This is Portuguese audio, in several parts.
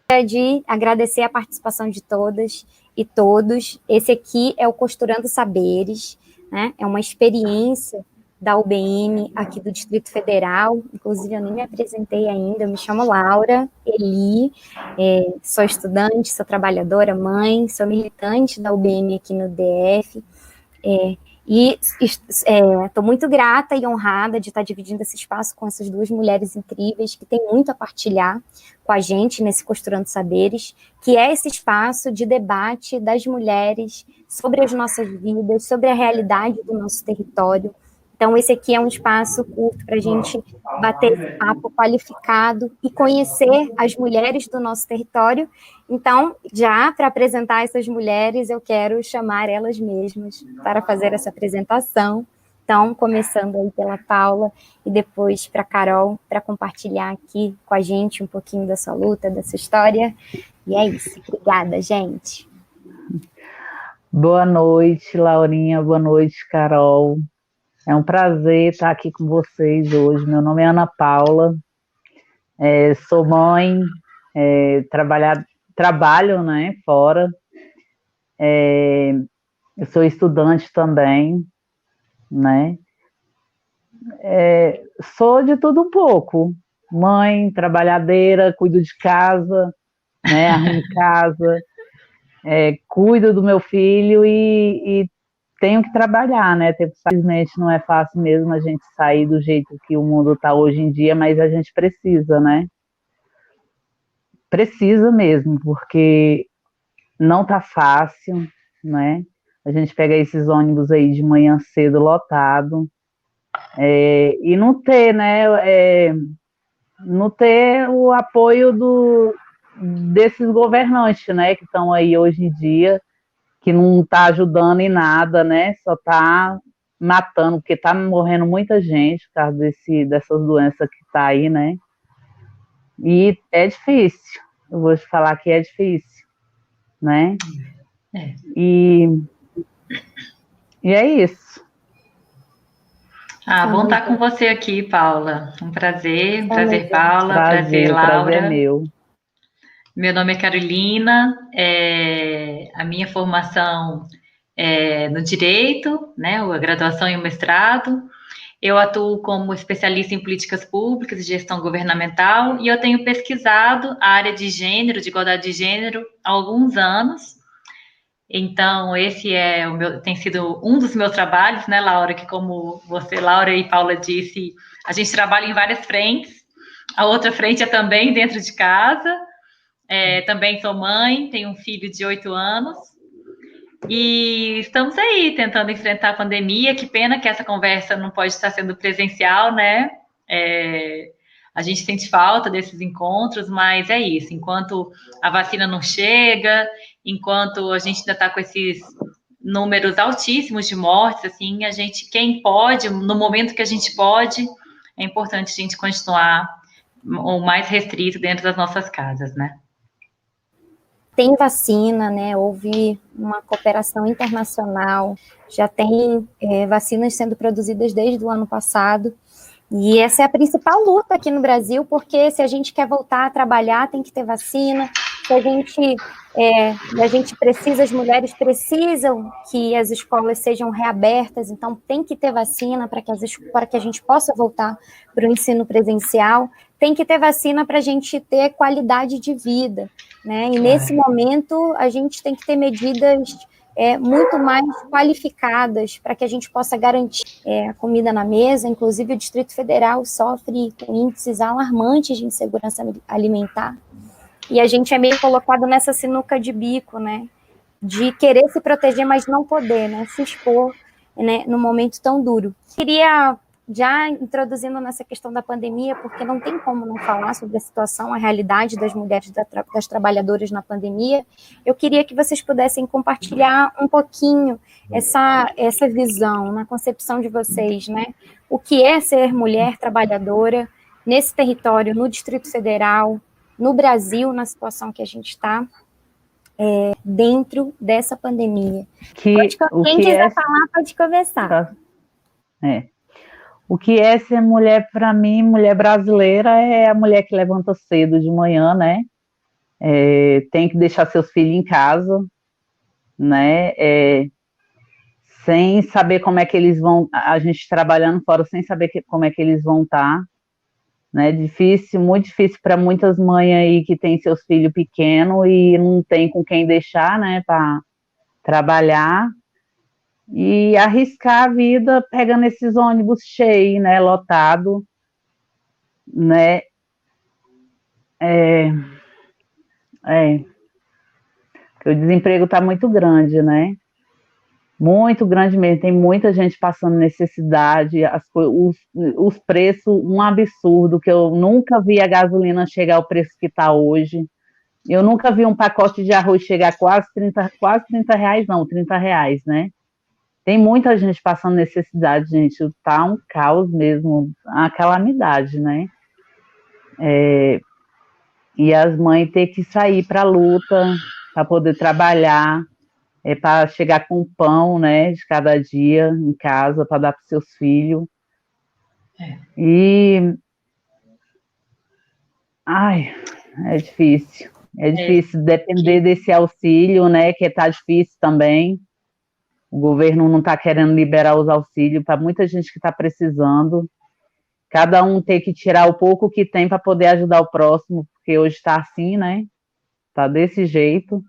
De agradecer a participação de todas e todos. Esse aqui é o Costurando Saberes, né? É uma experiência da UBM aqui do Distrito Federal. Inclusive, eu nem me apresentei ainda. Eu me chamo Laura Eli, sou estudante, sou trabalhadora, mãe, sou militante da UBM aqui no DF. E estou muito grata e honrada de estar dividindo esse espaço com essas duas mulheres incríveis que têm muito a partilhar com a gente nesse Costurando Saberes, que é esse espaço de debate das mulheres sobre as nossas vidas, sobre a realidade do nosso território. Então, esse aqui é um espaço curto para a gente bater esse papo qualificado e conhecer as mulheres do nosso território. Então, já para apresentar essas mulheres, eu quero chamar elas mesmas para fazer essa apresentação. Então, começando aí pela Paula e depois para a Carol, para compartilhar aqui com a gente um pouquinho da sua luta, da sua história. E é isso. Obrigada, gente. Boa noite, Laurinha. Boa noite, Carol. É um prazer estar aqui com vocês hoje. Meu nome é Ana Paula, sou mãe, trabalho, né, fora. Eu sou estudante também, né? Sou de tudo um pouco. Mãe, trabalhadeira, cuido de casa, né, arrumo casa, cuido do meu filho e tenho que trabalhar, né? Simplesmente não é fácil mesmo a gente sair do jeito que o mundo está hoje em dia, mas a gente precisa, né? Precisa mesmo, porque não tá fácil, né? A gente pega esses ônibus aí de manhã cedo lotado, e não ter, né? Não ter o apoio desses governantes, né? Que estão aí hoje em dia, que não está ajudando em nada, né? Só está matando, porque está morrendo muita gente por causa dessas doenças que está aí, né? E é difícil, eu vou te falar que é difícil, né? E é isso. Bom estar com você aqui, Paula. Um prazer, Paula, prazer, Laura. Prazer é meu. Meu nome é Carolina, a minha formação é no Direito, né, a graduação e o mestrado. Eu atuo como especialista em políticas públicas e gestão governamental e eu tenho pesquisado a área de gênero, de igualdade de gênero, há alguns anos. Então, esse tem sido um dos meus trabalhos, né, Laura, que como você, Laura e Paula disse, a gente trabalha em várias frentes. A outra frente é também dentro de casa. Também sou mãe, tenho um filho de 8 anos e estamos aí tentando enfrentar a pandemia. Que pena que essa conversa não pode estar sendo presencial, né? A gente sente falta desses encontros, mas é isso. Enquanto a vacina não chega, enquanto a gente ainda está com esses números altíssimos de mortes, assim, quem pode, no momento que a gente pode, é importante a gente continuar o mais restrito dentro das nossas casas, né? Tem vacina, né? Houve uma cooperação internacional, já tem vacinas sendo produzidas desde o ano passado, e essa é a principal luta aqui no Brasil, porque se a gente quer voltar a trabalhar, tem que ter vacina. Se a gente precisa, as mulheres precisam que as escolas sejam reabertas, então tem que ter vacina para que a gente possa voltar para o ensino presencial, tem que ter vacina para a gente ter qualidade de vida, né? E nesse momento a gente tem que ter medidas muito mais qualificadas para que a gente possa garantir a comida na mesa. Inclusive o Distrito Federal sofre com índices alarmantes de insegurança alimentar, e a gente é meio colocado nessa sinuca de bico, né, de querer se proteger, mas não poder, né, se expor, né, num momento tão duro. Queria, já introduzindo nessa questão da pandemia, porque não tem como não falar sobre a situação, a realidade das mulheres, das trabalhadoras na pandemia, eu queria que vocês pudessem compartilhar um pouquinho essa visão, na concepção de vocês, né, o que é ser mulher trabalhadora nesse território, no Distrito Federal, no Brasil, na situação que a gente está, dentro dessa pandemia. Quem quiser falar, pode conversar. O que é ser mulher, para mim, mulher brasileira, é a mulher que levanta cedo de manhã, né? tem que deixar seus filhos em casa, né? Sem saber como é que eles vão, a gente trabalhando fora sem saber como é que eles vão estar, né? Difícil, muito difícil para muitas mães aí que têm seus filhos pequenos e não tem com quem deixar, né? Para trabalhar e arriscar a vida pegando esses ônibus cheios, né? Lotado, né? É, porque o desemprego está muito grande, né? Muito grande mesmo, tem muita gente passando necessidade, os preços, um absurdo, que eu nunca vi a gasolina chegar ao preço que está hoje. Eu nunca vi um pacote de arroz chegar a quase 30 reais, não, 30 reais, né? Tem muita gente passando necessidade, gente, tá um caos mesmo, uma calamidade, né? E as mães têm que sair para a luta, para poder trabalhar, para chegar com pão, né, de cada dia em casa, para dar para seus filhos. E, ai, é difícil. É difícil depender desse auxílio, né, que tá difícil também. O governo não está querendo liberar os auxílios para muita gente que está precisando. Cada um tem que tirar o pouco que tem para poder ajudar o próximo, porque hoje está assim, né? Está desse jeito.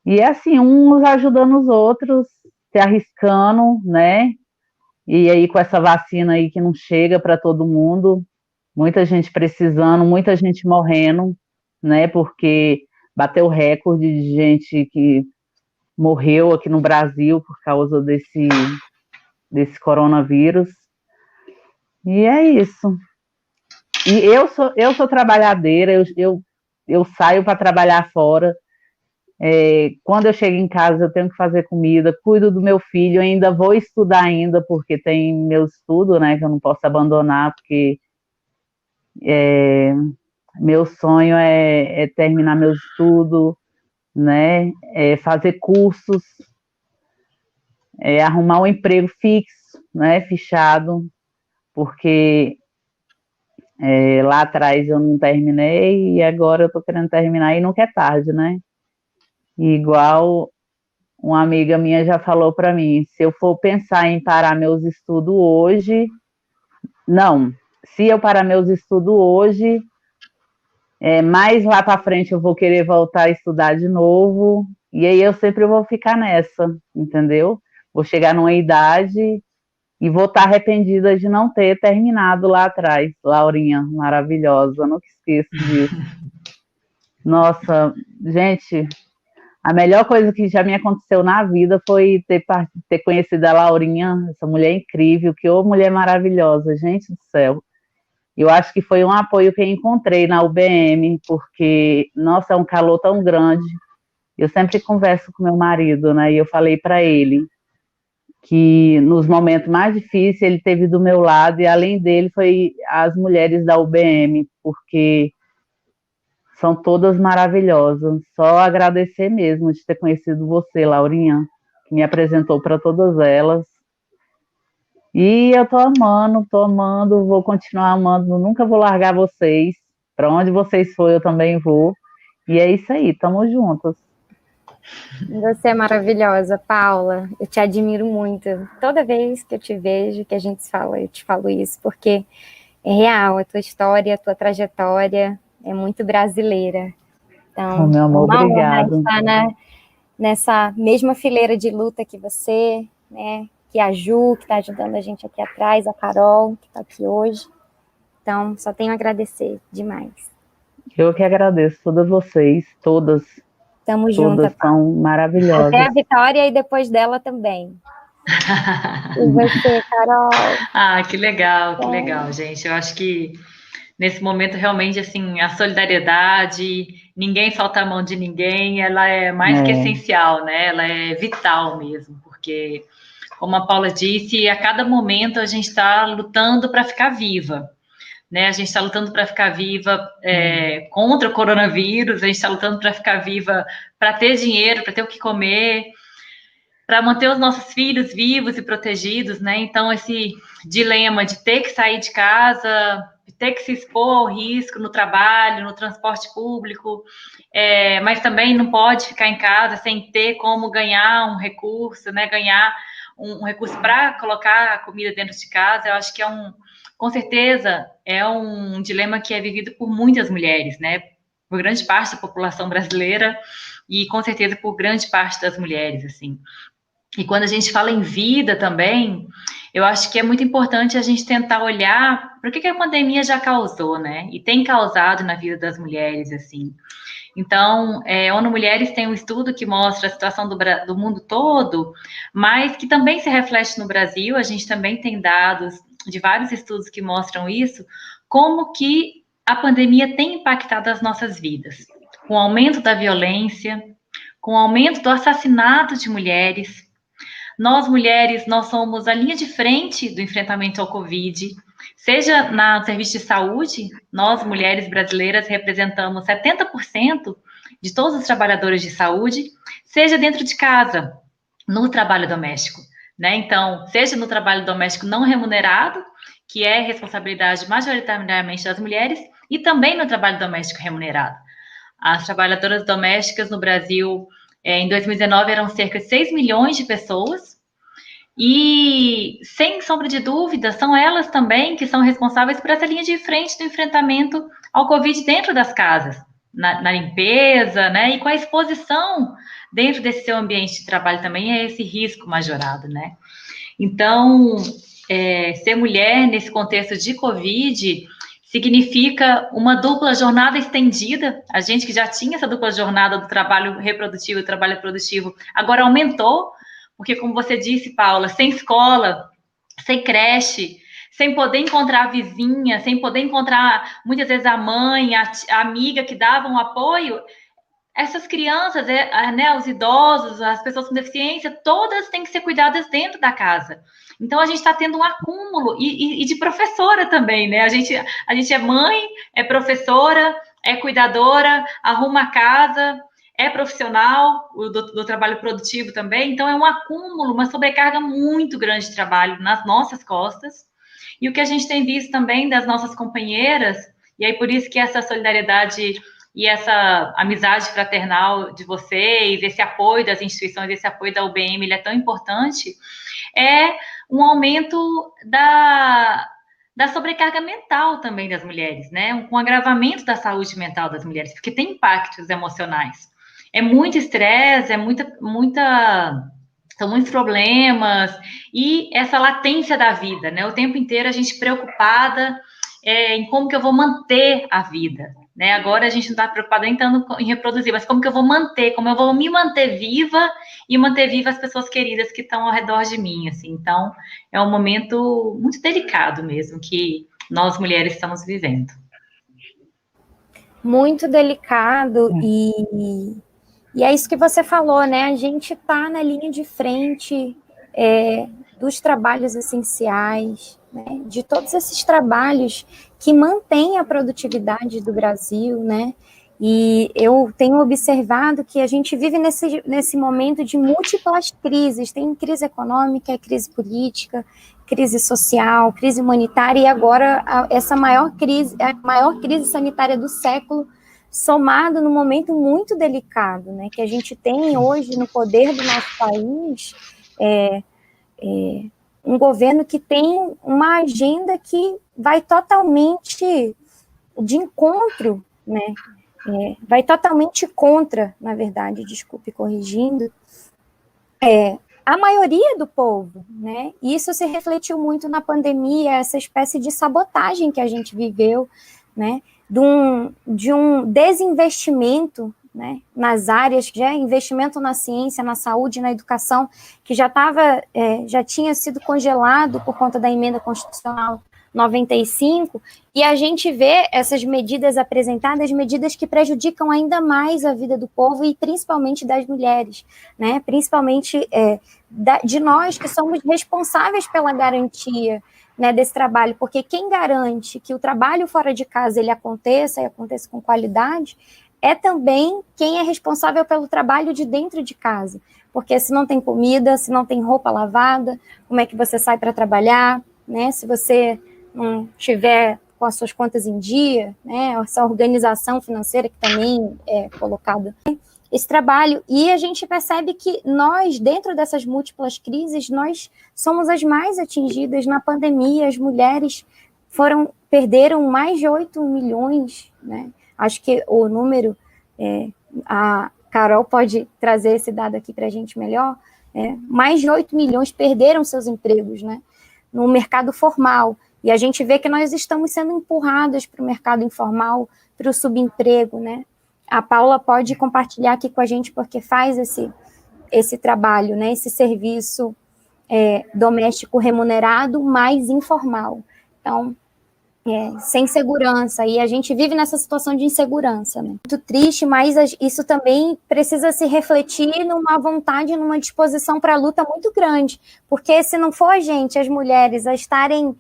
E é assim, uns ajudando os outros, se arriscando, né? E aí com essa vacina aí que não chega para todo mundo, muita gente precisando, muita gente morrendo, né? Porque bateu recorde de gente que morreu aqui no Brasil por causa desse coronavírus. E é isso. E eu sou trabalhadeira, eu saio para trabalhar fora. Quando eu chego em casa, eu tenho que fazer comida, cuido do meu filho, ainda vou estudar ainda, porque tem meu estudo, né, que eu não posso abandonar, porque meu sonho é terminar meu estudo, né, fazer cursos, arrumar um emprego fixo, né, fichado, porque lá atrás eu não terminei e agora eu estou querendo terminar e nunca é tarde, né? Igual uma amiga minha já falou para mim, se eu for pensar em parar meus estudos hoje, não, se eu parar meus estudos hoje, mais lá para frente eu vou querer voltar a estudar de novo, e aí eu sempre vou ficar nessa, entendeu? Vou chegar numa idade e vou estar arrependida de não ter terminado lá atrás. Laurinha, maravilhosa, nunca esqueço disso. Nossa, gente, a melhor coisa que já me aconteceu na vida foi ter conhecido a Laurinha, essa mulher incrível, que ô mulher maravilhosa, gente do céu. Eu acho que foi um apoio que eu encontrei na UBM, porque, nossa, é um calor tão grande. Eu sempre converso com meu marido, né, e eu falei para ele que nos momentos mais difíceis ele teve do meu lado, e além dele foi as mulheres da UBM, porque são todas maravilhosas. Só agradecer mesmo de ter conhecido você, Laurinha, que me apresentou para todas elas. E eu tô amando, vou continuar amando, nunca vou largar vocês. Para onde vocês forem, eu também vou. E é isso aí, tamo juntas. Você é maravilhosa, Paula. Eu te admiro muito. Toda vez que eu te vejo, que a gente fala, eu te falo isso, porque é real, a tua história, a tua trajetória é muito brasileira. Então, meu amor, uma obrigado. honra estar nessa mesma fileira de luta que você, né? Que a Ju, que está ajudando a gente aqui atrás, a Carol, que está aqui hoje. Então, só tenho a agradecer demais. Eu que agradeço todas vocês, todas. Tamo junto. Todas são maravilhosas. Até a Vitória e depois dela também. E você, Carol? Que legal, gente. Eu acho que nesse momento, realmente, assim, a solidariedade, ninguém solta a mão de ninguém, ela é mais que essencial, né? Ela é vital mesmo, porque, como a Paula disse, a cada momento a gente está lutando para ficar viva, né? A gente está lutando para ficar viva contra o coronavírus, a gente está lutando para ficar viva, para ter dinheiro, para ter o que comer, para manter os nossos filhos vivos e protegidos, né? Então, esse dilema de ter que sair de casa, de ter que se expor ao risco no trabalho, no transporte público, mas também não pode ficar em casa sem ter como ganhar um recurso, né? Ganhar um recurso para colocar a comida dentro de casa. Eu acho que com certeza, é um dilema que é vivido por muitas mulheres, né? Por grande parte da população brasileira e, com certeza, por grande parte das mulheres, assim. E quando a gente fala em vida também, eu acho que é muito importante a gente tentar olhar para o que a pandemia já causou, né? E tem causado na vida das mulheres, assim. Então, ONU Mulheres tem um estudo que mostra a situação do mundo todo, mas que também se reflete no Brasil. A gente também tem dados de vários estudos que mostram isso, como que a pandemia tem impactado as nossas vidas, com o aumento da violência, com o aumento do assassinato de mulheres. Nós, mulheres, nós somos a linha de frente do enfrentamento ao Covid, seja no serviço de saúde, nós, mulheres brasileiras, representamos 70% de todos os trabalhadores de saúde, seja dentro de casa, no trabalho doméstico, né? Então, seja no trabalho doméstico não remunerado, que é responsabilidade majoritariamente das mulheres, e também no trabalho doméstico remunerado. As trabalhadoras domésticas no Brasil, em 2019, eram cerca de 6 milhões de pessoas, e, sem sombra de dúvida, são elas também que são responsáveis por essa linha de frente do enfrentamento ao Covid dentro das casas, na limpeza, né? E com a exposição dentro desse seu ambiente de trabalho também é esse risco majorado, né? Então, ser mulher nesse contexto de Covid significa uma dupla jornada estendida. A gente que já tinha essa dupla jornada do trabalho reprodutivo e trabalho produtivo, agora aumentou, porque, como você disse, Paula, sem escola, sem creche, sem poder encontrar a vizinha, sem poder encontrar, muitas vezes, a mãe, a amiga que dava um apoio, essas crianças, né, os idosos, as pessoas com deficiência, todas têm que ser cuidadas dentro da casa. Então, a gente está tendo um acúmulo, e de professora também, né? A gente é mãe, é professora, é cuidadora, arruma a casa, é profissional do trabalho produtivo também. Então, é um acúmulo, uma sobrecarga muito grande de trabalho nas nossas costas. E o que a gente tem visto também das nossas companheiras, e aí por isso que essa solidariedade e essa amizade fraternal de vocês, esse apoio das instituições, esse apoio da UBM, ele é tão importante, é um aumento da sobrecarga mental também das mulheres, né? Um agravamento da saúde mental das mulheres, porque tem impactos emocionais. É muito estresse, são muitos problemas, e essa latência da vida, né? O tempo inteiro a gente preocupada em como que eu vou manter a vida, né? Agora a gente não está preocupada nem tanto em reproduzir, mas como que eu vou manter, como eu vou me manter viva e manter viva as pessoas queridas que estão ao redor de mim, assim. Então, é um momento muito delicado mesmo que nós mulheres estamos vivendo. Muito delicado, e é isso que você falou, né? A gente está na linha de frente dos trabalhos essenciais, né? De todos esses trabalhos que mantêm a produtividade do Brasil, né? E eu tenho observado que a gente vive nesse momento de múltiplas crises. Tem crise econômica, crise política, crise social, crise humanitária, e agora essa maior crise, a maior crise sanitária do século, somado num momento muito delicado, né, que a gente tem hoje no poder do nosso país, um governo que tem uma agenda que vai totalmente de encontro, né, vai totalmente contra, na verdade, desculpe corrigindo, a maioria do povo, né, e isso se refletiu muito na pandemia, essa espécie de sabotagem que a gente viveu, né, de um desinvestimento, né, nas áreas, investimento na ciência, na saúde, na educação, que já tinha sido congelado por conta da emenda constitucional 95, e a gente vê essas medidas apresentadas, medidas que prejudicam ainda mais a vida do povo e principalmente das mulheres, né, principalmente de nós que somos responsáveis pela garantia, né, desse trabalho, porque quem garante que o trabalho fora de casa ele aconteça e aconteça com qualidade é também quem é responsável pelo trabalho de dentro de casa. Porque se não tem comida, se não tem roupa lavada, como é que você sai para trabalhar, né? Se você não tiver com as suas contas em dia, né? Essa organização financeira que também é colocada. Esse trabalho, e a gente percebe que nós, dentro dessas múltiplas crises, nós somos as mais atingidas na pandemia. As mulheres perderam mais de 8 milhões, né? Acho que o número, a Carol pode trazer esse dado aqui para a gente melhor, mais de 8 milhões perderam seus empregos, né? No mercado formal. E a gente vê que nós estamos sendo empurradas para o mercado informal, para o subemprego, né? A Paula pode compartilhar aqui com a gente, porque faz esse trabalho, né? Esse serviço doméstico remunerado, mais informal. Então, sem segurança, e a gente vive nessa situação de insegurança, né? Muito triste, mas isso também precisa se refletir numa vontade, numa disposição para a luta muito grande, porque se não for a gente, as mulheres, a estarem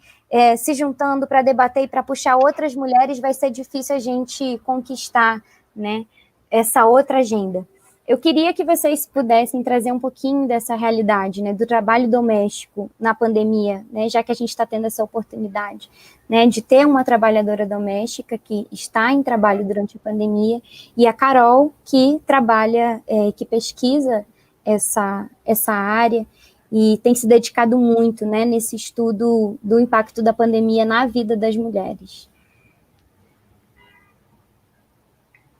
se juntando para debater e para puxar outras mulheres, vai ser difícil a gente conquistar, né, essa outra agenda. Eu queria que vocês pudessem trazer um pouquinho dessa realidade, né, do trabalho doméstico na pandemia, né, já que a gente está tendo essa oportunidade, né, de ter uma trabalhadora doméstica que está em trabalho durante a pandemia, e a Carol, que trabalha, que pesquisa essa área, e tem se dedicado muito, né, nesse estudo do impacto da pandemia na vida das mulheres.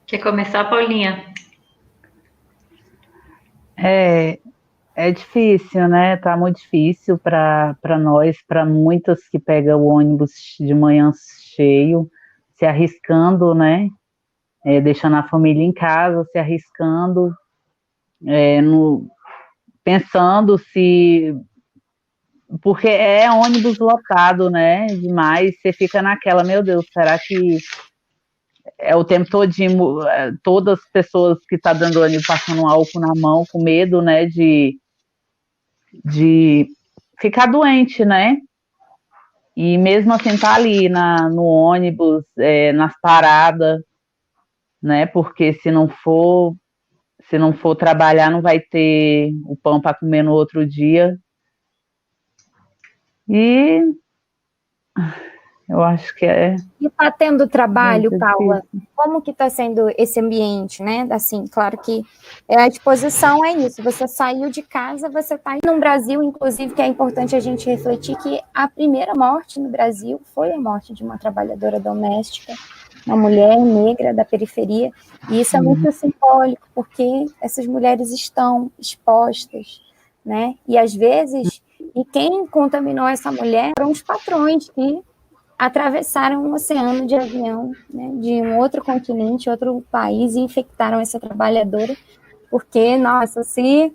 Quer começar, Paulinha? É difícil, né? Tá muito difícil para nós, para muitas que pegam o ônibus de manhã cheio, se arriscando, né? Deixando a família em casa, se arriscando, pensando se... Porque é ônibus lotado, né? Demais, você fica naquela, meu Deus, será que é o tempo todinho, todas as pessoas que estão dando ônibus passando um álcool na mão, com medo, né, de ficar doente, né? E mesmo assim tá ali no ônibus, nas paradas, né? Porque se não for trabalhar, não vai ter o pão para comer no outro dia. E eu acho que E está tendo trabalho, Paula? Como que está sendo esse ambiente, né? Assim, claro que a disposição é isso. Você saiu de casa, você está no Brasil, inclusive, que é importante a gente refletir que a primeira morte no Brasil foi a morte de uma trabalhadora doméstica, uma mulher negra da periferia. E isso é muito simbólico, porque essas mulheres estão expostas, né? E às vezes, e quem contaminou essa mulher foram os patrões que atravessaram um oceano de avião, né, de um outro continente, outro país, e infectaram essa trabalhadora, porque, nossa, se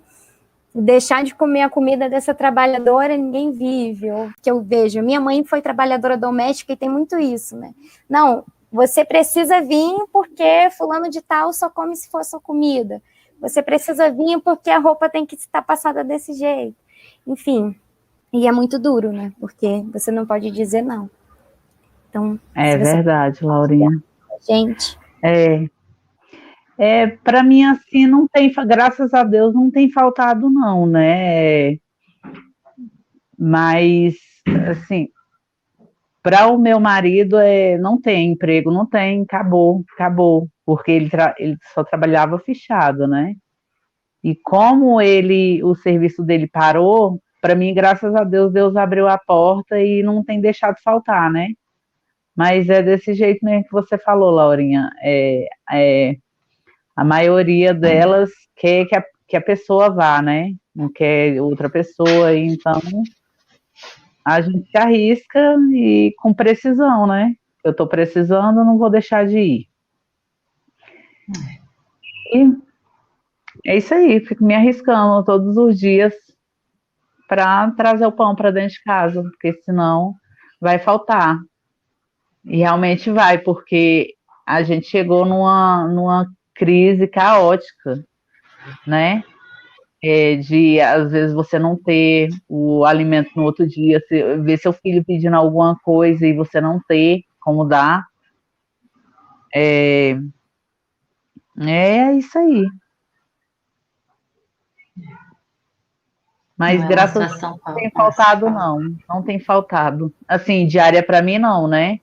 deixar de comer a comida dessa trabalhadora, ninguém vive. Ou que eu vejo, minha mãe foi trabalhadora doméstica e tem muito isso, né? Não, você precisa vir porque fulano de tal só come se for sua comida. Você precisa vir porque a roupa tem que estar passada desse jeito. Enfim, e é muito duro, né? Porque você não pode dizer não. Então, é verdade, Laurinha. Gente. Para mim, assim, não tem, graças a Deus, não tem faltado, não, né? Mas, assim, para o meu marido, não tem emprego, não tem, acabou, porque ele só trabalhava fechado, né? E como o serviço dele parou, para mim, graças a Deus, Deus abriu a porta e não tem deixado faltar, né? Mas é desse jeito mesmo que você falou, Laurinha. A maioria delas quer que a pessoa vá, né? Não quer outra pessoa, então a gente se arrisca e com precisão, né? Eu estou precisando, não vou deixar de ir. E é isso aí, fico me arriscando todos os dias para trazer o pão para dentro de casa, porque senão vai faltar. E realmente vai, porque a gente chegou numa crise caótica, né? De, às vezes, você não ter o alimento no outro dia, ver seu filho pedindo alguma coisa e você não ter como dar. É isso aí. Mas Não é uma graças a Deus situação não tem fácil. faltado, não. Não tem faltado. Assim, diária para mim não, né?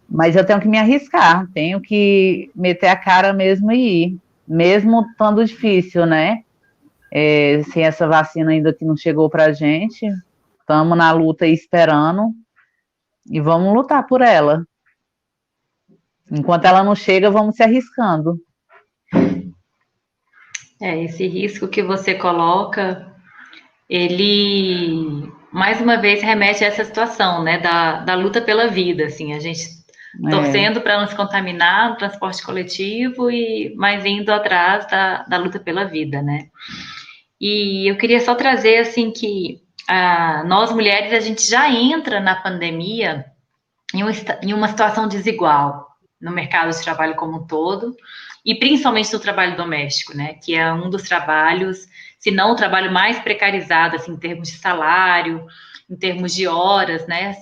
Mas eu tenho que me arriscar, tenho que meter a cara mesmo e ir. Mesmo estando difícil, né? Sem essa vacina ainda que não chegou pra gente, estamos na luta aí esperando e vamos lutar por ela. Enquanto ela não chega, vamos se arriscando. Esse risco que você coloca, ele mais uma vez remete a essa situação, né, da luta pela vida, assim, a gente É, torcendo para não se contaminar no transporte coletivo e mais indo atrás da luta pela vida, né? E eu queria só trazer assim que nós mulheres a gente já entra na pandemia em uma situação desigual no mercado de trabalho como um todo, e principalmente no trabalho doméstico, né? Que é um dos trabalhos, se não o trabalho mais precarizado, assim, em termos de salário, em termos de horas, né?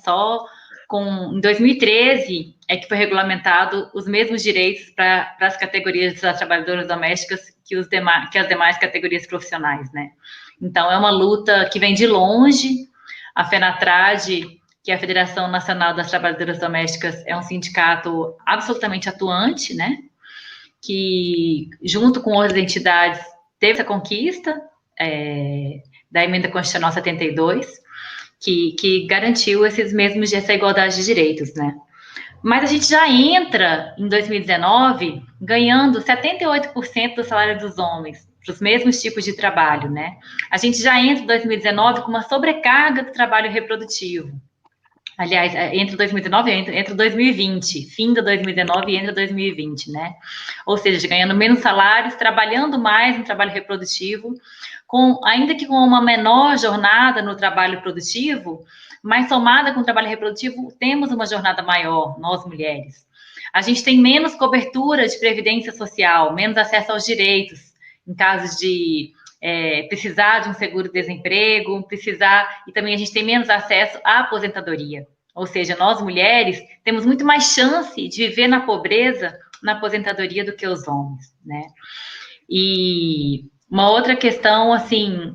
Em 2013 é que foi regulamentado os mesmos direitos para as categorias das trabalhadoras domésticas que as demais categorias profissionais, né? Então é uma luta que vem de longe. A FENATRAD, que é a Federação Nacional das Trabalhadoras Domésticas, é um sindicato absolutamente atuante, né? Que, junto com outras entidades, teve essa conquista da Emenda Constitucional 72, que garantiu essa igualdade de direitos, né? Mas a gente já entra em 2019 ganhando 78% do salário dos homens para os mesmos tipos de trabalho, né? A gente já entra em 2019 com uma sobrecarga do trabalho reprodutivo. Aliás, entre 2019 e entre 2020, fim de 2019 e entre 2020, né? Ou seja, ganhando menos salários, trabalhando mais no trabalho reprodutivo, ainda que com uma menor jornada no trabalho produtivo, mas somada com o trabalho reprodutivo, temos uma jornada maior, nós mulheres. A gente tem menos cobertura de previdência social, menos acesso aos direitos, em casos de precisar de um seguro-desemprego, e também a gente tem menos acesso à aposentadoria. Ou seja, nós mulheres temos muito mais chance de viver na pobreza, na aposentadoria do que os homens, né? E uma outra questão, assim,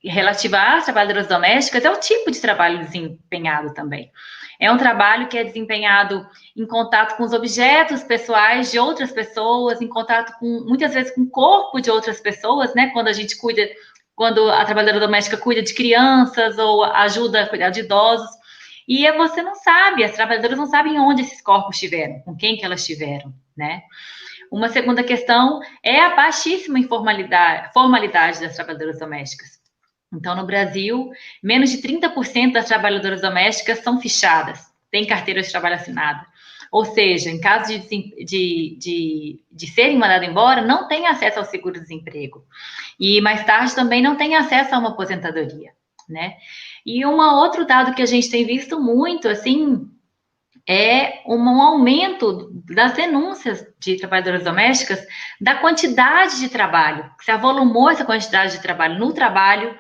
relativa às trabalhadoras domésticas é o tipo de trabalho desempenhado também. É um trabalho que é desempenhado em contato com os objetos pessoais de outras pessoas, em contato muitas vezes com o corpo de outras pessoas, né? Quando a trabalhadora doméstica cuida de crianças ou ajuda a cuidar de idosos. E você não sabe, as trabalhadoras não sabem onde esses corpos estiveram, com quem que elas estiveram, né? Uma segunda questão é a baixíssima formalidade das trabalhadoras domésticas. Então, no Brasil, menos de 30% das trabalhadoras domésticas são fichadas, têm carteira de trabalho assinada. Ou seja, em caso de serem mandadas embora, não têm acesso ao seguro-desemprego. E mais tarde também não têm acesso a uma aposentadoria, né? E um outro dado que a gente tem visto muito, assim, é um aumento das denúncias de trabalhadoras domésticas da quantidade de trabalho, que se avolumou essa quantidade de trabalho no trabalho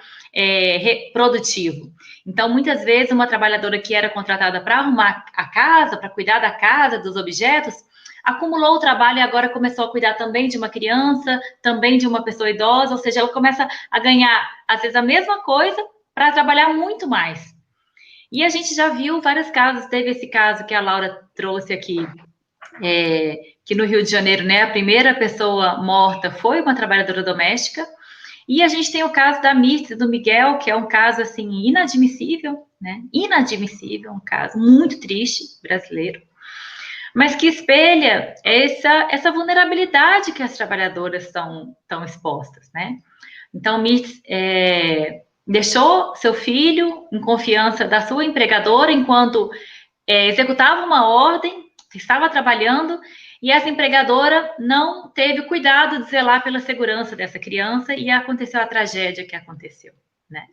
reprodutivo. Então, muitas vezes, uma trabalhadora que era contratada para arrumar a casa, para cuidar da casa, dos objetos, acumulou o trabalho e agora começou a cuidar também de uma criança, também de uma pessoa idosa, ou seja, ela começa a ganhar, às vezes, a mesma coisa para trabalhar muito mais. E a gente já viu vários casos, teve esse caso que a Laura trouxe aqui, que no Rio de Janeiro, né, a primeira pessoa morta foi uma trabalhadora doméstica, e a gente tem o caso da Mirtz e do Miguel, que é um caso, assim, inadmissível, né, inadmissível, um caso muito triste, brasileiro, mas que espelha essa vulnerabilidade que as trabalhadoras estão expostas, né. Então, Mirtz deixou seu filho em confiança da sua empregadora enquanto executava uma ordem, estava trabalhando, e essa empregadora não teve cuidado de zelar pela segurança dessa criança e aconteceu a tragédia que aconteceu, né?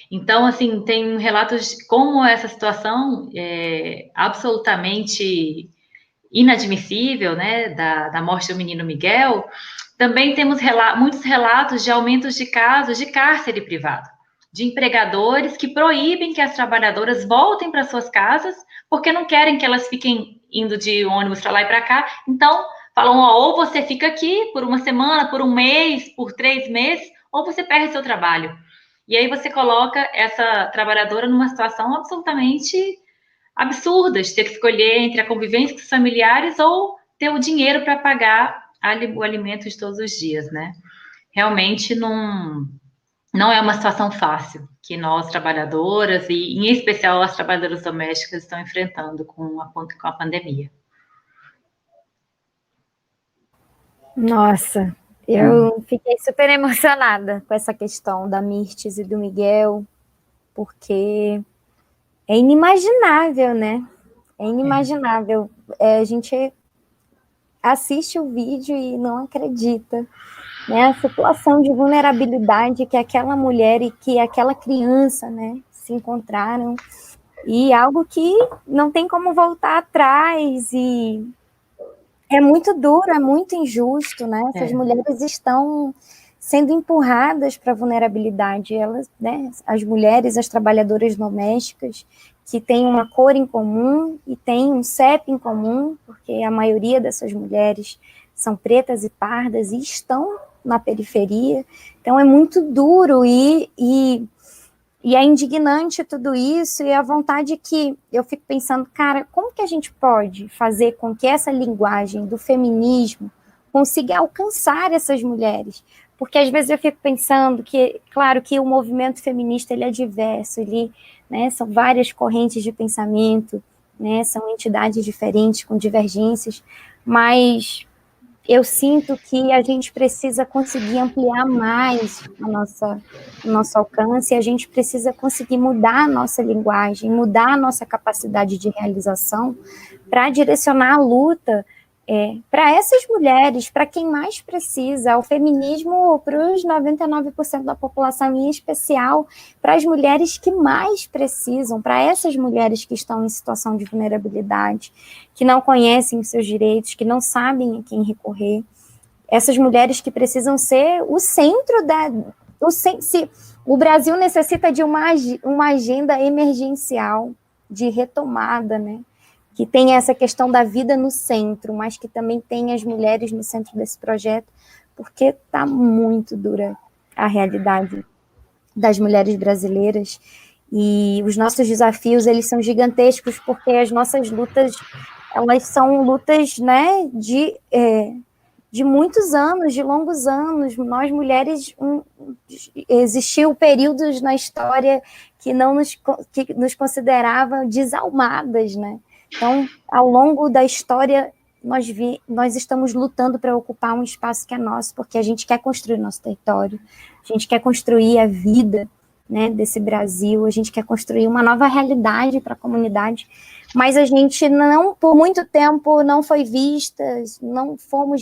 Então, assim, tem relatos como essa situação absolutamente inadmissível, né, da morte do menino Miguel. Também temos muitos relatos de aumentos de casos de cárcere privado, de empregadores que proíbem que as trabalhadoras voltem para suas casas porque não querem que elas fiquem indo de ônibus para lá e para cá. Então, falam, ó, ou você fica aqui por uma semana, por um mês, por 3 meses, ou você perde seu trabalho. E aí você coloca essa trabalhadora numa situação absolutamente absurda, de ter que escolher entre a convivência com os familiares ou ter o dinheiro para pagar o alimento de todos os dias, né? Realmente não é uma situação fácil que nós, trabalhadoras, e em especial as trabalhadoras domésticas, estão enfrentando com a pandemia. Nossa, eu fiquei super emocionada com essa questão da Mirtes e do Miguel, porque é inimaginável, né? É inimaginável. A gente assiste o vídeo e não acredita, né? A situação de vulnerabilidade que aquela mulher e que aquela criança, né, se encontraram, e algo que não tem como voltar atrás, e é muito duro, é muito injusto, né? Essas mulheres estão sendo empurradas para a vulnerabilidade. Elas, né, as mulheres, as trabalhadoras domésticas, que têm uma cor em comum e têm um CEP em comum, porque a maioria dessas mulheres são pretas e pardas e estão na periferia. Então é muito duro e é indignante tudo isso, e a vontade que eu fico pensando, cara, como que a gente pode fazer com que essa linguagem do feminismo consiga alcançar essas mulheres? Porque às vezes eu fico pensando que, claro, que o movimento feminista ele é diverso, ele, né, são várias correntes de pensamento, né, são entidades diferentes, com divergências, mas eu sinto que a gente precisa conseguir ampliar mais o nosso alcance, e a gente precisa conseguir mudar a nossa linguagem, mudar a nossa capacidade de realização para direcionar a luta para essas mulheres, para quem mais precisa, o feminismo para os 99% da população, em especial para as mulheres que mais precisam, para essas mulheres que estão em situação de vulnerabilidade, que não conhecem os seus direitos, que não sabem a quem recorrer, essas mulheres que precisam ser o centro o Brasil necessita de uma agenda emergencial de retomada, né? Que tem essa questão da vida no centro, mas que também tem as mulheres no centro desse projeto, porque está muito dura a realidade das mulheres brasileiras, e os nossos desafios, eles são gigantescos, porque as nossas lutas, elas são lutas, né, de muitos anos, de longos anos. Nós, mulheres, existiu períodos na história que nos consideravam desalmadas, né? Então, ao longo da história, nós estamos lutando para ocupar um espaço que é nosso, porque a gente quer construir nosso território, a gente quer construir a vida, né, desse Brasil, a gente quer construir uma nova realidade para a comunidade, mas a gente não, por muito tempo, não fomos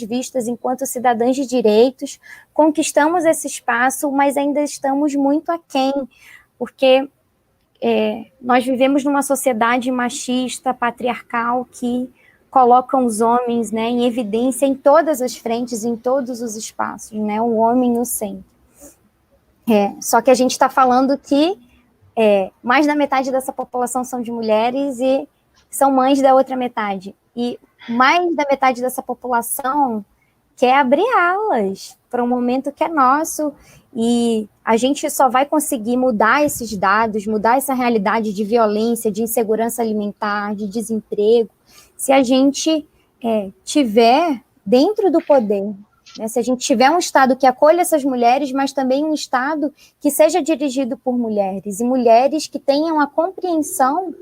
vistas enquanto cidadãs de direitos, conquistamos esse espaço, mas ainda estamos muito aquém, porque nós vivemos numa sociedade machista, patriarcal, que colocam os homens, né, em evidência em todas as frentes, em todos os espaços, né, o homem no centro. Só que a gente está falando que mais da metade dessa população são de mulheres e são mães da outra metade. E mais da metade dessa população quer abrir alas para um momento que é nosso, e a gente só vai conseguir mudar esses dados, mudar essa realidade de violência, de insegurança alimentar, de desemprego, se a gente tiver dentro do poder, né? Se a gente tiver um Estado que acolha essas mulheres, mas também um Estado que seja dirigido por mulheres, e mulheres que tenham a compreensão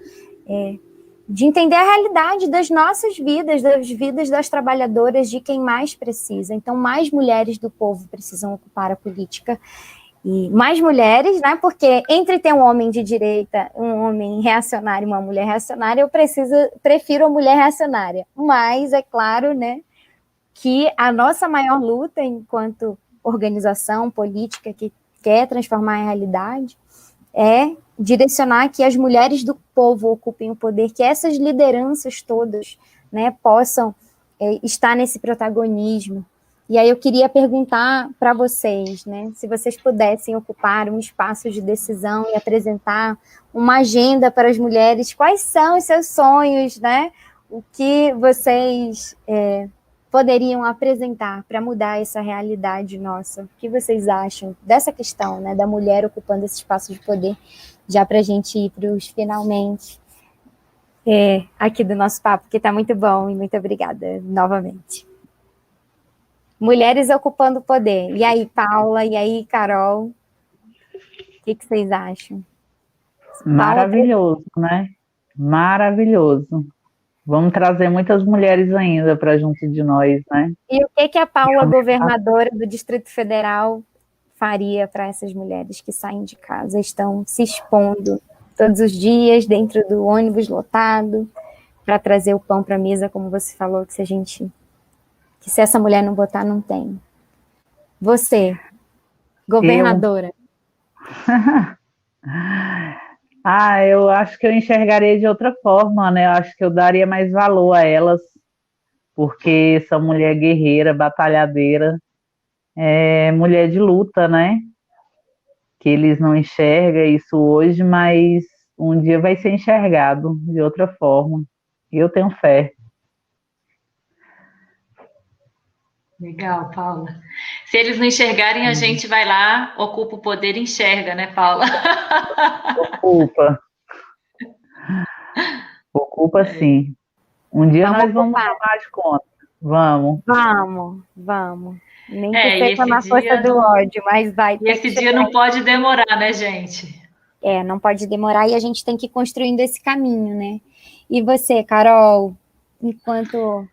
de entender a realidade das nossas vidas, das vidas das trabalhadoras, de quem mais precisa. Então, mais mulheres do povo precisam ocupar a política, e mais mulheres, né? Porque entre ter um homem de direita, um homem reacionário e uma mulher reacionária, eu prefiro a mulher reacionária. Mas, é claro, né, que a nossa maior luta enquanto organização política que quer transformar a realidade é direcionar que as mulheres do povo ocupem o poder, que essas lideranças todas, né, possam estar nesse protagonismo. E aí eu queria perguntar para vocês, né, se vocês pudessem ocupar um espaço de decisão e apresentar uma agenda para as mulheres, quais são os seus sonhos, né, o que vocês poderiam apresentar para mudar essa realidade nossa? O que vocês acham dessa questão, né, da mulher ocupando esse espaço de poder, já para a gente ir para os finalmente aqui do nosso papo, que está muito bom, e muito obrigada novamente. Mulheres ocupando o poder. E aí, Paula? E aí, Carol? O que vocês acham? Maravilhoso, né? Maravilhoso. Vamos trazer muitas mulheres ainda para junto de nós, né? E o que a Paula, governadora do Distrito Federal, faria para essas mulheres que saem de casa, estão se expondo todos os dias dentro do ônibus lotado para trazer o pão para a mesa, como você falou, que se essa mulher não botar, não tem. Você, governadora. Eu acho que eu enxergaria de outra forma, né? Eu acho que eu daria mais valor a elas, porque são mulher guerreira, batalhadeira, mulher de luta, né? Que eles não enxergam isso hoje, mas um dia vai ser enxergado de outra forma. E eu tenho fé. Legal, Paula. Se eles não enxergarem, a gente vai lá, ocupa o poder e enxerga, né, Paula? Ocupa sim. Um dia nós vamos tomar de conta. Vamos. Vamos. Nem que seja na força do não... ódio, mas vai ter E esse dia não pode demorar, né, gente? Não pode demorar e a gente tem que ir construindo esse caminho, né? E você, Carol, enquanto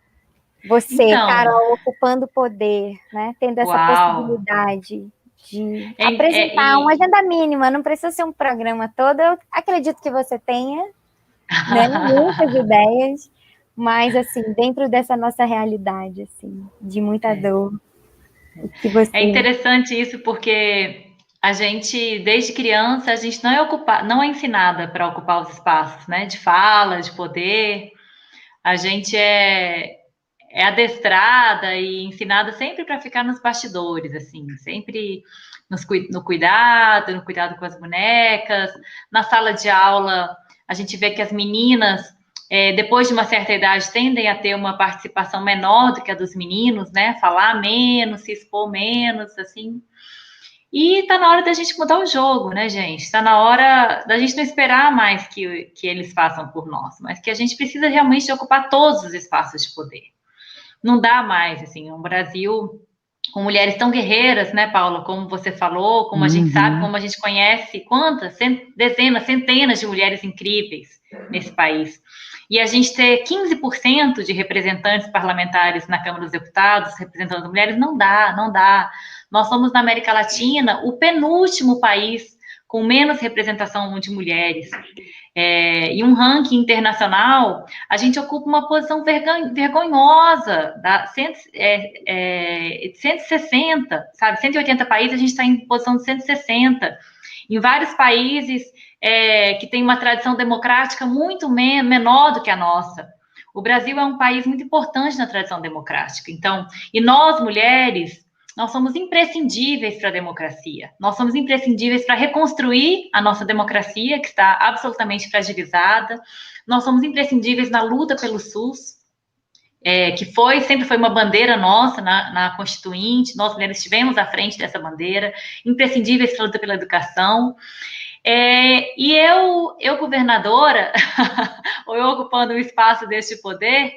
você, Carol, ocupando o poder, né? Tendo essa possibilidade de apresentar uma agenda mínima, não precisa ser um programa todo, eu acredito que você tenha, né? Muitas ideias, mas, assim, dentro dessa nossa realidade, assim, de muita dor. É interessante isso, porque a gente, desde criança, a gente não é ensinada para ocupar os espaços, né? De fala, de poder. A gente é adestrada e ensinada sempre para ficar nos bastidores, assim, sempre no cuidado com as bonecas. Na sala de aula, a gente vê que as meninas, depois de uma certa idade, tendem a ter uma participação menor do que a dos meninos, né? Falar menos, se expor menos, assim. E tá na hora da gente mudar o jogo, né, gente? Tá na hora da gente não esperar mais que eles façam por nós, mas que a gente precisa realmente ocupar todos os espaços de poder. Não dá mais, assim, um Brasil com mulheres tão guerreiras, né, Paula? Como você falou, como a gente sabe, como a gente conhece, quantas, dezenas, centenas de mulheres incríveis nesse país. E a gente ter 15% de representantes parlamentares na Câmara dos Deputados, representando mulheres, não dá. Nós somos, na América Latina, o penúltimo país com menos representação de mulheres. Em um ranking internacional, a gente ocupa uma posição vergonhosa, 160, sabe? 180 países, a gente está em posição de 160. Em vários países que tem uma tradição democrática muito menor do que a nossa. O Brasil é um país muito importante na tradição democrática. Então, e nós, mulheres, nós somos imprescindíveis para a democracia. Nós somos imprescindíveis para reconstruir a nossa democracia, que está absolutamente fragilizada. Nós somos imprescindíveis na luta pelo SUS, que sempre foi uma bandeira nossa na Constituinte. Nós, mulheres, estivemos à frente dessa bandeira. Imprescindíveis para a luta pela educação. E eu governadora, ou eu ocupando o espaço deste poder,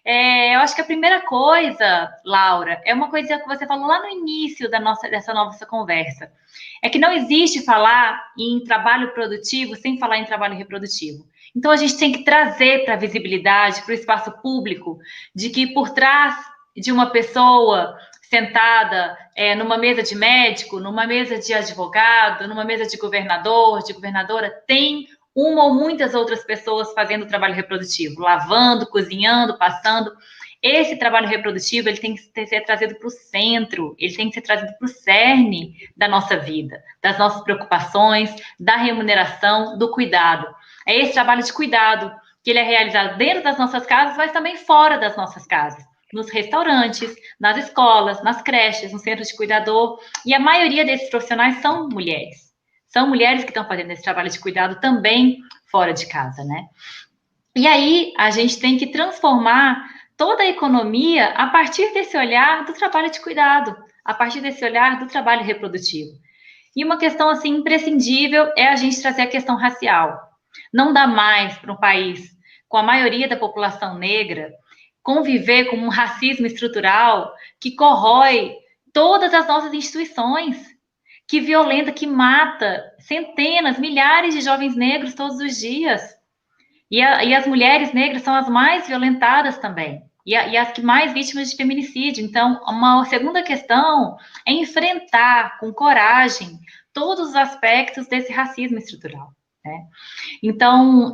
eu acho que a primeira coisa, Laura, é uma coisa que você falou lá no início dessa nossa conversa, é que não existe falar em trabalho produtivo sem falar em trabalho reprodutivo. Então, a gente tem que trazer para a visibilidade, para o espaço público, de que por trás de uma pessoa sentada numa mesa de médico, numa mesa de advogado, numa mesa de governador, de governadora, tem uma ou muitas outras pessoas fazendo trabalho reprodutivo, lavando, cozinhando, passando. Esse trabalho reprodutivo, ele tem que ser trazido para o centro, ele tem que ser trazido para o cerne da nossa vida, das nossas preocupações, da remuneração, do cuidado. É esse trabalho de cuidado que ele é realizado dentro das nossas casas, mas também fora das nossas casas, nos restaurantes, nas escolas, nas creches, no centro de cuidador, e a maioria desses profissionais são mulheres. São mulheres que estão fazendo esse trabalho de cuidado também fora de casa, né? E aí, a gente tem que transformar toda a economia a partir desse olhar do trabalho de cuidado, a partir desse olhar do trabalho reprodutivo. E uma questão assim imprescindível é a gente trazer a questão racial. Não dá mais para um país com a maioria da população negra conviver com um racismo estrutural que corrói todas as nossas instituições, que violenta, que mata centenas, milhares de jovens negros todos os dias. E as mulheres negras são as mais violentadas também. E as que mais vítimas de feminicídio. Então, uma segunda questão é enfrentar com coragem todos os aspectos desse racismo estrutural, né? Então,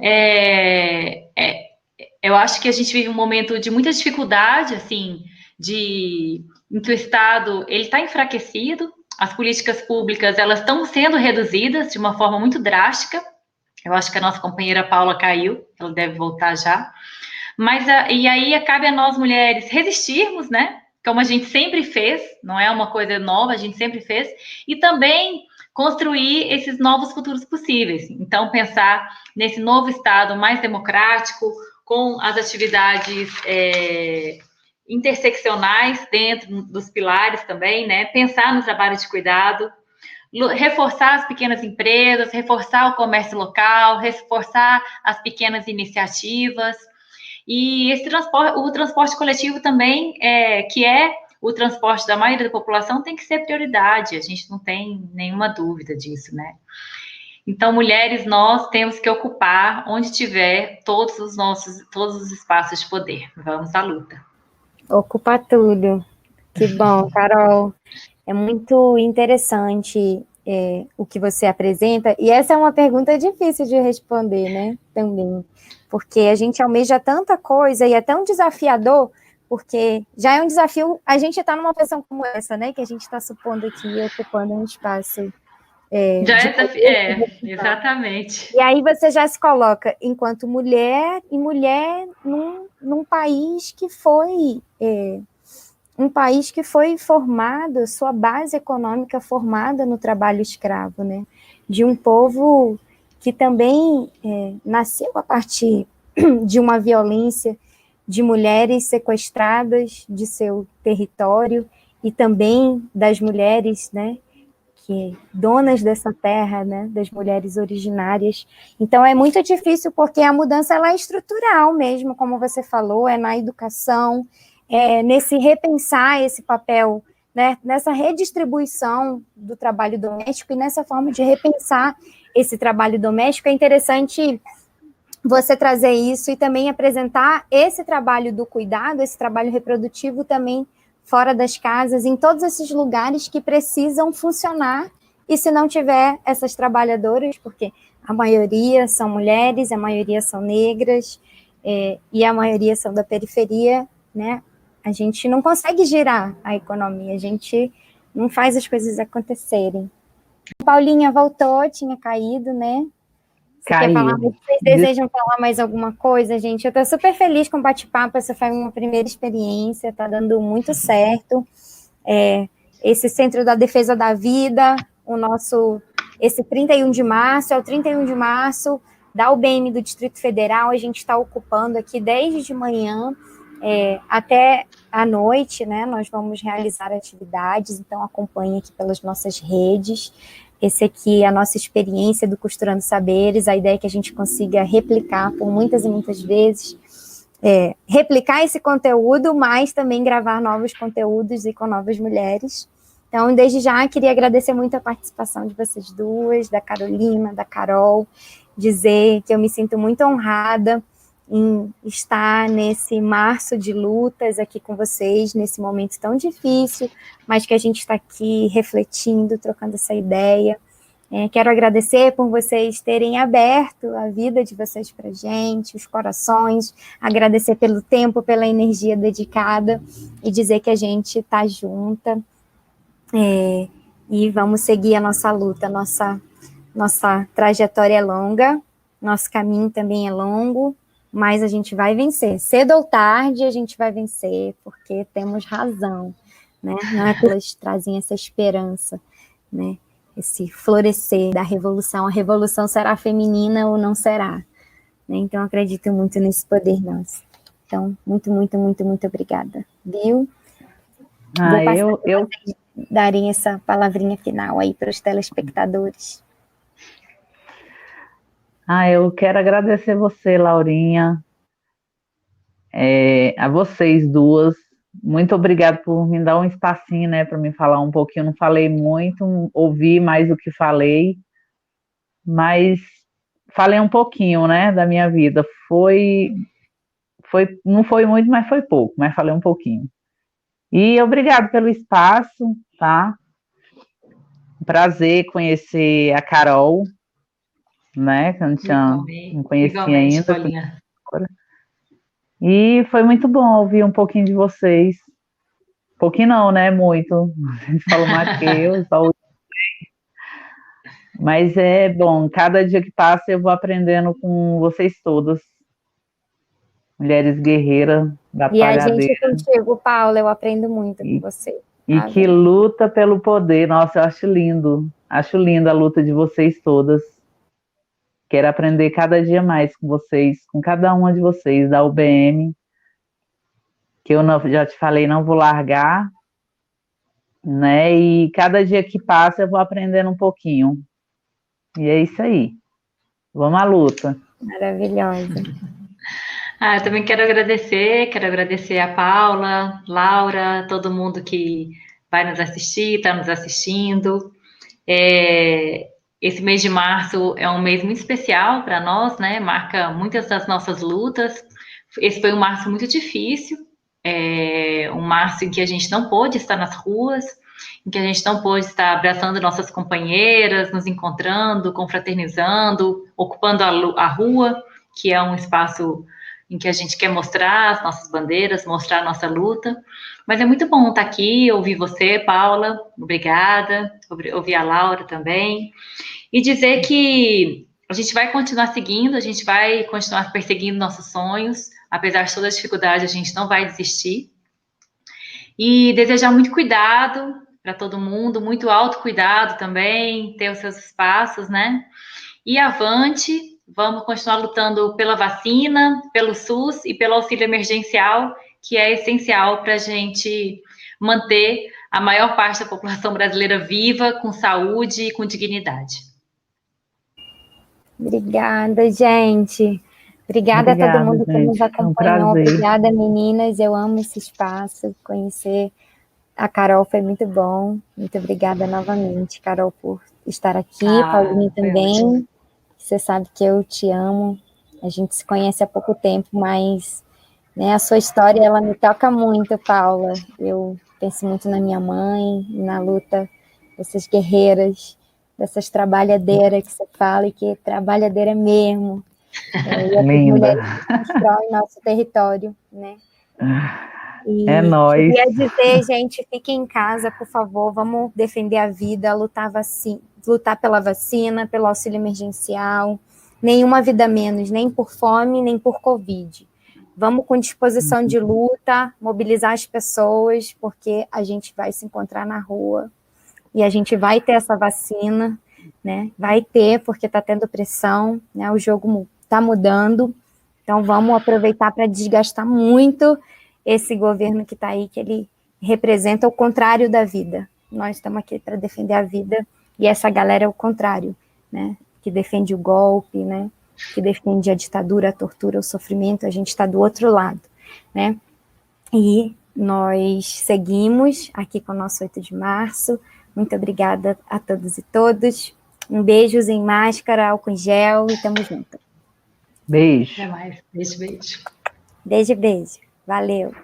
eu acho que a gente vive um momento de muita dificuldade, assim, em que o Estado ele está enfraquecido, as políticas públicas elas estão sendo reduzidas de uma forma muito drástica. Eu acho que a nossa companheira Paula caiu, ela deve voltar já. Mas, e aí cabe a nós mulheres resistirmos, né? Como a gente sempre fez, não é uma coisa nova, a gente sempre fez, e também construir esses novos futuros possíveis. Então, pensar nesse novo Estado mais democrático, com as atividades interseccionais dentro dos pilares também, né? Pensar no trabalho de cuidado, reforçar as pequenas empresas, reforçar o comércio local, reforçar as pequenas iniciativas. E o transporte coletivo também, que é o transporte da maioria da população, tem que ser prioridade, a gente não tem nenhuma dúvida disso, né? Então, mulheres, nós temos que ocupar, onde tiver, todos os espaços de poder. Vamos à luta. Ocupar tudo. Que bom, Carol. É muito interessante o que você apresenta, e essa é uma pergunta difícil de responder, né, também, porque a gente almeja tanta coisa e é tão desafiador, porque já é um desafio a gente estar numa posição como essa, né, que a gente está supondo aqui, ocupando um espaço. Exatamente. E aí você já se coloca enquanto mulher, e mulher num país que foi... um país que foi formado, sua base econômica formada no trabalho escravo, né? De um povo que também nasceu a partir de uma violência de mulheres sequestradas de seu território e também das mulheres, né? Que donas dessa terra, né? Das mulheres originárias. Então é muito difícil porque a mudança ela é estrutural mesmo, como você falou, é na educação, nesse repensar esse papel, né, nessa redistribuição do trabalho doméstico e nessa forma de repensar esse trabalho doméstico. É interessante você trazer isso e também apresentar esse trabalho do cuidado, esse trabalho reprodutivo também fora das casas, em todos esses lugares que precisam funcionar, e se não tiver essas trabalhadoras, porque a maioria são mulheres, a maioria são negras, e a maioria são da periferia, né? A gente não consegue girar a economia, a gente não faz as coisas acontecerem. Paulinha voltou, tinha caído, né? Vocês desejam falar mais alguma coisa, gente? Eu estou super feliz com o bate-papo, essa foi uma primeira experiência, está dando muito certo. Esse Centro da Defesa da Vida, esse 31 de março, é o 31 de março, da UBM do Distrito Federal, a gente está ocupando aqui desde de manhã, até à noite, né, nós vamos realizar atividades, então acompanhe aqui pelas nossas redes. Esse aqui é a nossa experiência do Costurando Saberes, a ideia é que a gente consiga replicar por muitas e muitas vezes, replicar esse conteúdo, mas também gravar novos conteúdos e com novas mulheres. Então, desde já, queria agradecer muito a participação de vocês duas, da Carolina, da Carol, dizer que eu me sinto muito honrada em estar nesse março de lutas aqui com vocês, nesse momento tão difícil, mas que a gente está aqui refletindo, trocando essa ideia. Quero agradecer por vocês terem aberto a vida de vocês para a gente, os corações, agradecer pelo tempo, pela energia dedicada, e dizer que a gente está junta, e vamos seguir a nossa luta, nossa trajetória é longa, nosso caminho também é longo, mas a gente vai vencer. Cedo ou tarde a gente vai vencer, porque temos razão, né? Não é que elas trazem essa esperança, né? Esse florescer da revolução. A revolução será feminina ou não será? Né? Então, acredito muito nesse poder nosso. Então, muito, muito, muito, muito obrigada, viu? Ah, Vou passar eu, para eu, vocês darem essa palavrinha final aí para os telespectadores. eu quero agradecer você, Laurinha, a vocês duas. Muito obrigada por me dar um espacinho, né, para me falar um pouquinho. Eu não falei muito, ouvi mais do que falei, mas falei um pouquinho, né, da minha vida. Não foi muito, mas foi pouco, mas falei um pouquinho. E obrigado pelo espaço, tá? Prazer conhecer a Carol, né, que eu não conhecia Igualmente, ainda. Paulinha. E foi muito bom ouvir um pouquinho de vocês. Pouquinho não, né? Muito. A gente falou mais que eu, só... Mas é bom, cada dia que passa eu vou aprendendo com vocês todas. Mulheres guerreiras, E a gente batalhadeiras, contigo, Paula, eu aprendo muito com e, você. e Tá, que velho? luta pelo poder. Nossa, eu acho lindo. Acho linda a luta de vocês todas. Quero aprender cada dia mais com vocês, com cada uma de vocês da UBM, que eu não, já te falei, não vou largar, né? E cada dia que passa eu vou aprendendo um pouquinho. E é isso aí. Vamos à luta. Maravilhosa. Eu também quero agradecer a Paula, Laura, todo mundo que vai nos assistir, está nos assistindo. Esse mês de março é um mês muito especial para nós, né? Marca muitas das nossas lutas. Esse foi um março muito difícil, um março em que a gente não pôde estar nas ruas, em que a gente não pôde estar abraçando nossas companheiras, nos encontrando, confraternizando, ocupando a rua, que é um espaço em que a gente quer mostrar as nossas bandeiras, mostrar a nossa luta. Mas é muito bom estar aqui, ouvir você, Paula, obrigada, ouvir a Laura também, e dizer que a gente vai continuar seguindo, a gente vai continuar perseguindo nossos sonhos, apesar de todas as dificuldades, a gente não vai desistir. E desejar muito cuidado para todo mundo, muito autocuidado também, ter os seus espaços, né? E avante, vamos continuar lutando pela vacina, pelo SUS e pelo auxílio emergencial, que é essencial para a gente manter a maior parte da população brasileira viva, com saúde e com dignidade. Obrigada, gente. Obrigada a todo Obrigada, mundo que nos gente. É um acompanhou. prazer. Obrigada, meninas. Eu amo esse espaço. Conhecer a Carol foi muito bom. Muito obrigada novamente, Carol, por estar aqui. Paulinha também. Você sabe que eu te amo. A gente se conhece há pouco tempo, mas né, a sua história ela me toca muito, Paula. Eu penso muito na minha mãe, na luta dessas guerreiras, dessas trabalhadeiras que você fala, e que é trabalhadeira mesmo. E essas Linda. mulheres que constroem nosso território, né? É E nóis. queria dizer, gente, fiquem em casa, por favor, vamos defender a vida, lutar pela vacina, pelo auxílio emergencial, nenhuma vida menos, nem por fome, nem por Covid. Vamos com disposição de luta, mobilizar as pessoas, porque a gente vai se encontrar na rua e a gente vai ter essa vacina, né? Vai ter, porque está tendo pressão, né? O jogo está mudando, então vamos aproveitar para desgastar muito esse governo que está aí, que ele representa o contrário da vida. Nós estamos aqui para defender a vida e essa galera é o contrário, né? Que defende o golpe, né? Que defende a ditadura, a tortura, o sofrimento. A gente está do outro lado, né? E nós seguimos aqui com o nosso 8 de março. Muito obrigada a todos e todas. Um beijo em máscara, álcool em gel e tamo junto. Beijo. Até mais. Beijo, beijo. Beijo, beijo. Valeu.